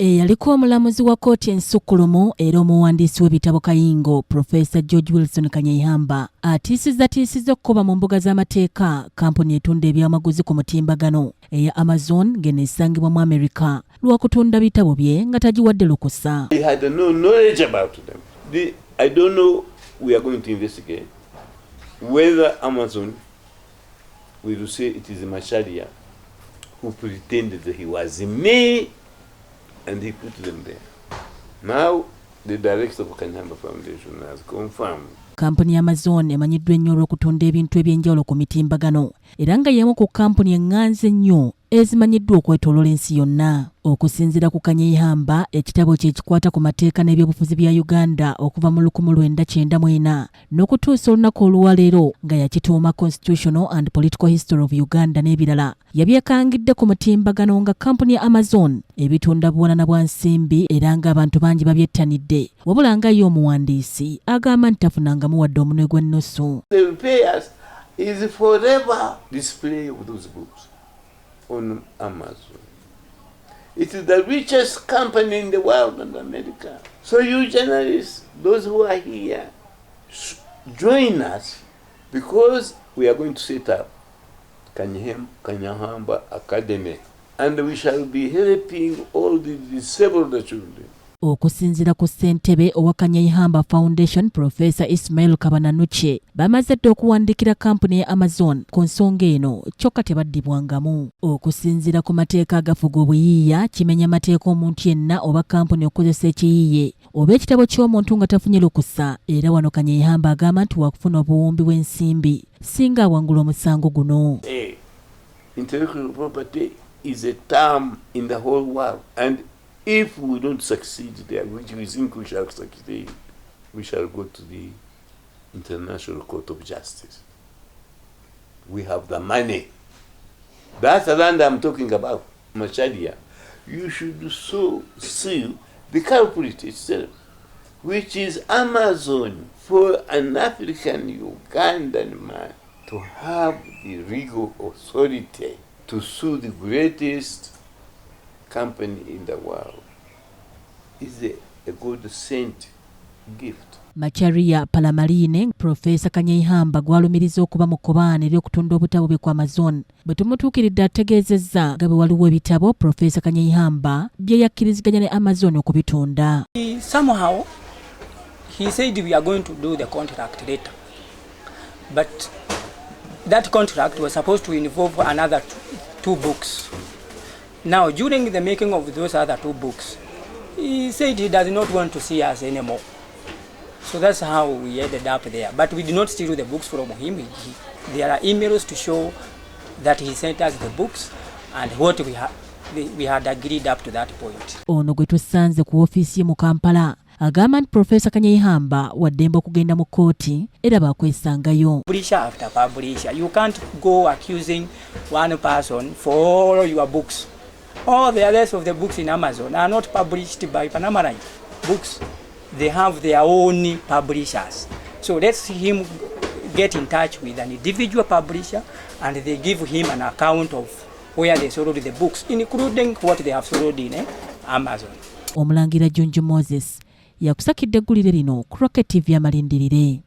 Yaliko omulamuzi wa kkooti ensukkulumu era omuwandiisi w'ebitabo kayingo Prof.G.W.Kanyeihamba atiisizza okukoba mu mbuga z'amateeka kampuni etunda ebyamaguzi ku mutimbagano eya Amazon ng'eno esangibwa mu America lw'okutunda bitabo bye nga tagiwadde lukusa. I had no knowledge about them. I don't know. We are going to investigate whether Amazon will say it is Macharia who pretended that he was me and he put them there. Now the director of Kanyeihamba Foundation has confirmed. Kampuni ya Amazon emanyiddwa ennyo olw'okutunda ebintu eby'enjawulo ku mitimbagano era nga y'emu ku kampuni eŋŋanze ennyo ezimanyiddwa okwetooloola ensi yonna. Okusinziira ku Kanyeihamba, ekitabo kye kikwata ku mateeka n'ebyobufuzi bya Uganda okuva mu 1994 n'okutuusa olunaku olwaleero nga yakituuma Constitutional and Political History of Uganda n'ebirala. Yabyekangidde ku mutimbagano nga kampuni ya Amazon ebitunda buwanana bwa nsimbi era ng'abantu bangi babyettanidde. Wabula nga ye omuwandiisi agamba nti tafunangamu wadde omunwe gw'ennusu. The repairs is forever display of those books on Amazon. It is the richest company in the world in America. So you journalists, those who are here, join us because we are going to set up Kanyeihamba Academy and we shall be helping all the disabled children. Okusinziira ku ssentebe owa Kanyeihamba Foundation Professor Ismail Kabananuche bamaze dda okuwandiikira kampuni ya Amazon ku nsonga eno kyokka tebaddibwangamu. Okusinziira ku mateeka agafuga obuyiiya kimenya mateeka omuntu yenna oba kampuni okukozesa ekiyiiye oba ekitabo ky'omuntu nga tafunye lukusa era wano Kanyeihamba agamba nti wakufuna obuwumbi bw'ensimbi singa awangula omusango guno. Intellectual property is a term in the whole world and if we don't succeed there, which we think we shall succeed, we shall go to the International Court of Justice. We have the money. That's the land I'm talking about, Macharia. You should sue the culprit itself, which is Amazon, for an African Ugandan man to have the legal authority to sue the greatest company in the world is a good sent gift. Macharia palamaliine Profesa Kanyeihamba gwalumiriza okuba mu kkobaane ery'okutunda obutabo bwe ku Amazon bwe tumutuukiridde ategeezezza nga bwe waliwo ebitabo Profesa Kanyeihamba bye yakkiriziganya ne Amazon okubitunda. Somehow he said we are going to do the contract later, but that contract was supposed to involve another two books. Now, during the making of those other two books, he said he does not want to see us anymore. So that's how we ended up there. But we did not steal the books from him. There are emails to show that he sent us the books and what we had agreed up to that point. Ono gwe tusanze ku ofiisi ye mu Kampala agamba nti Profesa Kanyeihamba waddembe okugenda mu kkooti era baakwesangayo. Publisher after publisher, you can't go accusing one person for all your books. All the rest of the books in Amazon are not published by palamaliine books. They have their own publishers. So let's him get in touch with an individual publisher and they give him an account of where they sold the books, including what they have sold in Amazon. Omulangira Junju Moses yakusakidde eggulire lino ku Rocket TV amalindirire.